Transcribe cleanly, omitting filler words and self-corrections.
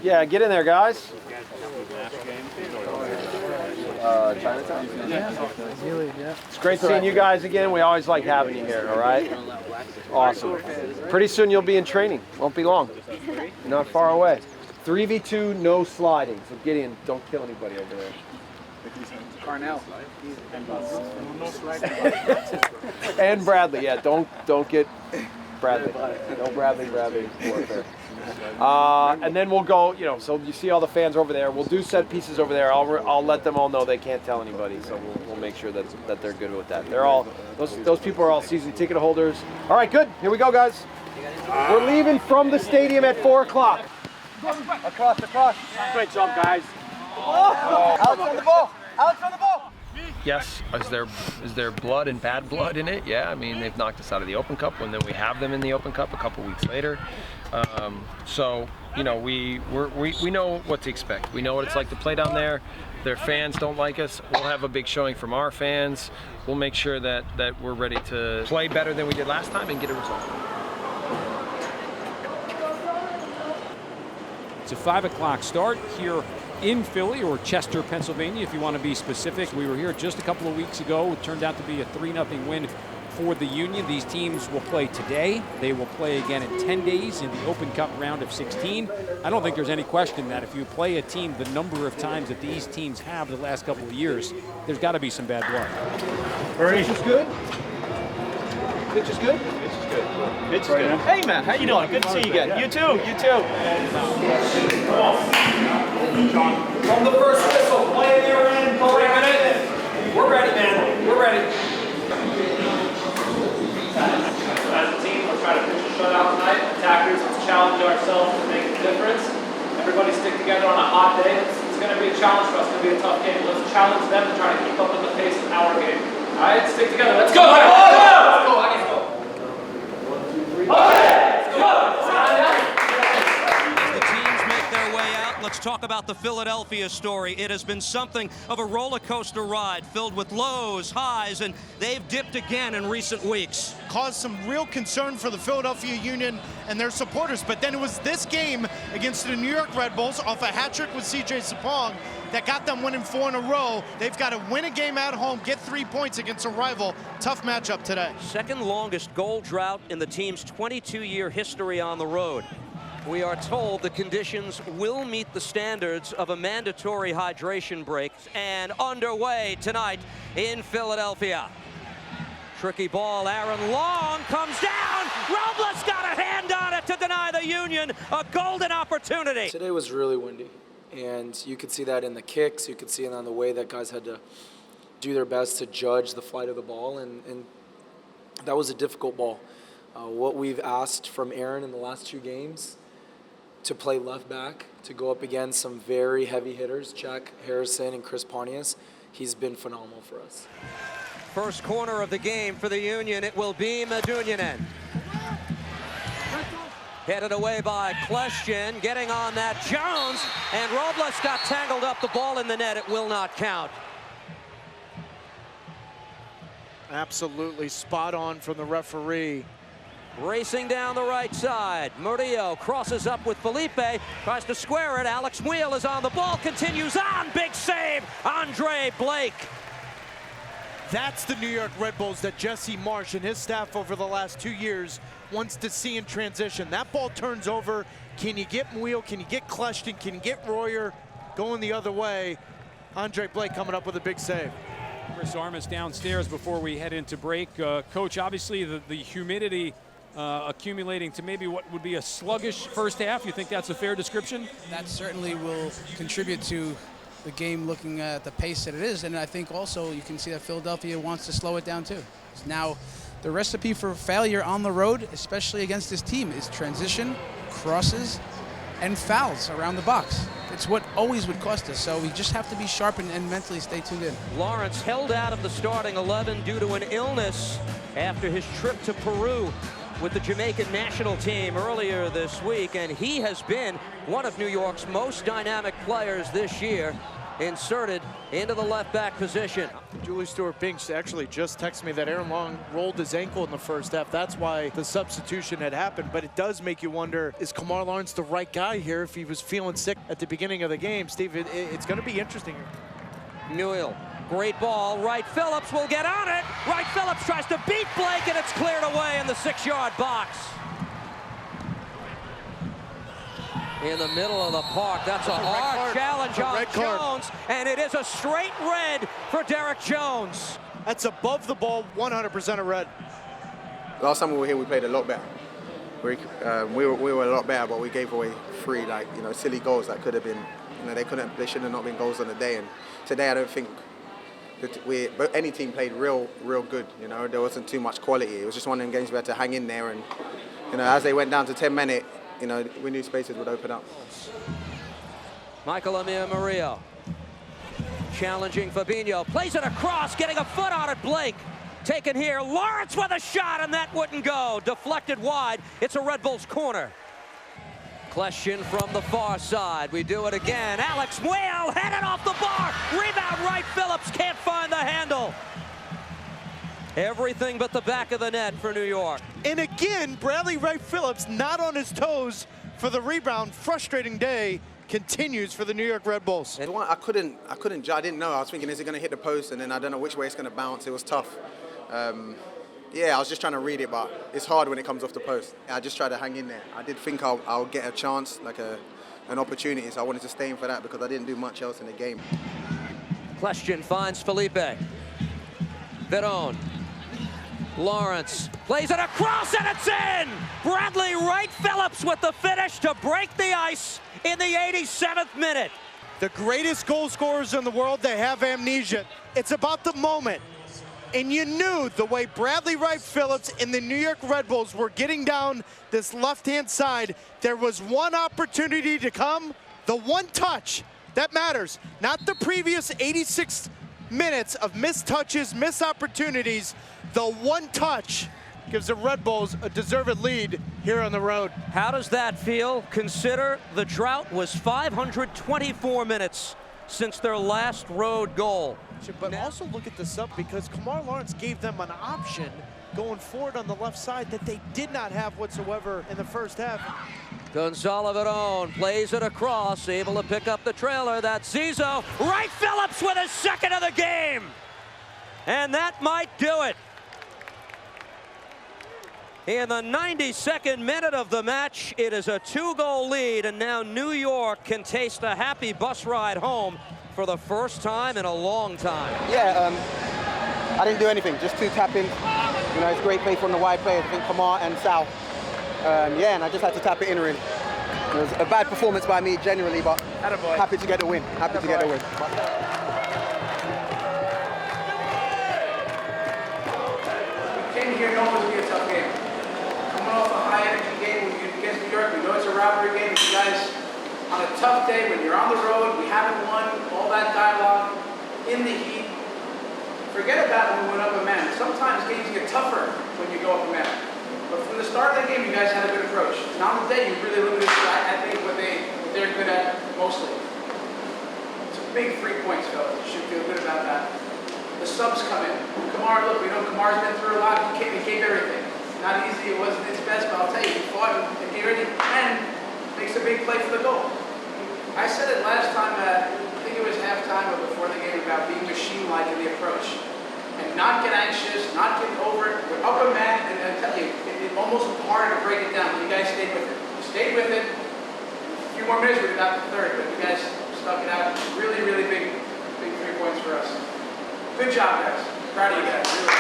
Yeah, get in there, guys. Chinatown? Yeah. It's great seeing you guys again. We always like having you here, all right? Awesome. Pretty soon you'll be in training. Won't be long. Not far away. 3v2, no sliding. So Gideon, don't kill anybody over there. Carnell. And Bradley, yeah, don't get Bradley. No Bradley warfare. And then we'll go, so you see all the fans over there. We'll do set pieces over there. I'll let them all know they can't tell anybody. So we'll make sure that they're good with that. They're all those people are all season ticket holders. All right, good. Here we go, guys. We're leaving from the stadium at 4 o'clock. Across. Great job, guys. Alex on the ball. Yes, is there blood and bad blood in it? Yeah, I mean they've knocked us out of the Open Cup, and then we have them in the Open Cup a couple weeks later. So we know what to expect. We know what it's like to play down there. Their fans don't like us. We'll have a big showing from our fans. We'll make sure that we're ready to play better than we did last time and get a result. It's a 5 o'clock start here in Philly, or Chester, Pennsylvania, if you want to be specific. We were here just a couple of weeks ago. It turned out to be a 3-0 win for the Union. These teams will play today. They will play again in 10 days in the Open Cup round of 16. I don't think there's any question that if you play a team the number of times that these teams have the last couple of years, there's got to be some bad blood. Pitch is good? Pitch is good? Pitch is good. Hey man, how you doing? Good to see you again. You too. From the first whistle, play at your end, go right in. We're ready, man. We're ready. As a team, we're trying to pitch a shutout tonight. Attackers, let's challenge ourselves to make a difference. Everybody stick together on a hot day. It's going to be a challenge for us. It's going to be a tough game. Let's challenge them to try to keep up with the pace of our game. All right, stick together. Let's go. Let's go. I can go. 1, 2, 3. Let's go. As the teams make their way out, let's talk about the Philadelphia story. It has been something of a roller coaster ride filled with lows, highs, and they've dipped again in recent weeks. Caused some real concern for the Philadelphia Union and their supporters, but then it was this game against the New York Red Bulls off a hat trick with C.J. Sapong that got them winning 4 in a row. They've got to win a game at home, get 3 points against a rival. Tough matchup today. Second longest goal drought in the team's 22-year history on the road. We are told the conditions will meet the standards of a mandatory hydration break, and underway tonight in Philadelphia. Tricky ball, Aaron Long comes down. Robles got a hand on it to deny the Union a golden opportunity. Today was really windy, and you could see that in the kicks. You could see it on the way that guys had to do their best to judge the flight of the ball, and that was a difficult ball. What we've asked from Aaron in the last 2 games, to play left back, to go up against some very heavy hitters, Jack Harrison and Chris Pontius, he's been phenomenal for us. First corner of the game for the Union, it will be Medunjanin. Headed away by Kleshchin, getting on that Jones, and Robles got tangled up, the ball in the net, it will not count. Absolutely spot on from the referee. Racing down the right side, Murillo crosses up with Felipe, tries to square it, Alex Wheel is on the ball, continues on, big save, Andre Blake. That's the New York Red Bulls that Jesse Marsh and his staff over the last 2 years wants to see in transition. That ball turns over. Can you get Wheel? Can you get Kleshchin? Can you get Royer going the other way? Andre Blake coming up with a big save. Chris Armas downstairs before we head into break. Coach, obviously the humidity accumulating to maybe what would be a sluggish first half. You think that's a fair description? That certainly will contribute to the game looking at the pace that it is, and I think also you can see that Philadelphia wants to slow it down too. Now, the recipe for failure on the road, especially against this team, is transition, crosses, and fouls around the box. It's what always would cost us, so we just have to be sharp and mentally stay tuned in. Lawrence held out of the starting 11 due to an illness after his trip to Peru with the Jamaican national team earlier this week, and he has been one of New York's most dynamic players this year. inserted into the left back position. Julie Stewart-Binks actually just texted me that Aaron Long rolled his ankle in the first half. That's why the substitution had happened. But it does make you wonder, is Kamar Lawrence the right guy here if he was feeling sick at the beginning of the game? Steve, it's going to be interesting. Newell, great ball. Wright Phillips will get on it. Wright Phillips tries to beat Blake, and it's cleared away in the 6-yard box. In the middle of the park, that's a hard challenge on Jones, and it is a straight red for Derek Jones. That's above the ball, 100% a red. Last time we were here, we played a lot better. We were a lot better, but we gave away 3 silly goals that could have been, they should have not been goals on the day. And today, I don't think but any team played real good. There wasn't too much quality. It was just one of them games we had to hang in there, and as they went down to 10 minutes. We knew spaces would open up. Michael Amir Murillo challenging Fabinho, plays it across, getting a foot on it. Blake taken here. Lawrence with a shot, and that wouldn't go. Deflected wide. It's a Red Bulls corner. Question from the far side. We do it again. Alex Muel headed off the bar. Rebound Wright Phillips can't find the handle. Everything but the back of the net for New York. And again, Bradley Wright Phillips not on his toes for the rebound. Frustrating day continues for the New York Red Bulls. And I couldn't judge. I didn't know. I was thinking, is it going to hit the post? And then I don't know which way it's going to bounce. It was tough. Yeah, I was just trying to read it, but it's hard when it comes off the post. I just tried to hang in there. I did think I'll get a chance, an opportunity, so I wanted to stay in for that because I didn't do much else in the game. Question finds Felipe. Verón. Lawrence plays it across, and it's in! Bradley Wright Phillips with the finish to break the ice in the 87th minute. The greatest goal scorers in the world, they have amnesia. It's about the moment. And you knew the way Bradley Wright Phillips and the New York Red Bulls were getting down this left-hand side, there was one opportunity to come, the one touch. That matters. Not the previous 86 minutes of missed touches, missed opportunities. The one touch gives the Red Bulls a deserved lead here on the road. How does that feel? Consider the drought was 524 minutes since their last road goal. But also look at the sub, because Kamar Lawrence gave them an option going forward on the left side that they did not have whatsoever in the first half. Gonzalo Verón plays it across, able to pick up the trailer. That's Zizzo. Wright Phillips with his second of the game. And that might do it. In the 92nd minute of the match, it is a 2-goal lead, and now New York can taste a happy bus ride home for the first time in a long time. Yeah, I didn't do anything, just 2 tap-ins. It's great play from the wide players, I think Kamar and Sal. Yeah, and I just had to tap it in really. It was a bad performance by me generally, but happy to get the win. Happy to get the win. We came here knowing it was going to be a tough game. Coming off a high-energy game against New York, we know it's a rivalry game. You guys, on a tough day when you're on the road, we haven't won, all that dialogue, in the heat. Forget about when we went up a man. Sometimes games get tougher when you go up a man. But from the start of the game, you guys had a good approach. And on the day, you really limited, I think, what they're good at mostly. It's a big 3 points, fellas. You should feel good about that. The subs come in. Kamar, look, we know Kamar's been through a lot. He gave everything. Not easy, it wasn't his best, but I'll tell you, he fought and gave everything. And makes a big play for the goal. I said it last time, I think it was halftime or before the game, about being machine-like in the approach. And not get anxious, not get over it. We're up a man, and I tell you, it's almost harder to break it down, but you guys stayed with it. You stayed with it. A few more minutes, we got the third, but you guys stuck it out. Really, really big 3 points for us. Good job, guys. Proud of you guys. Really.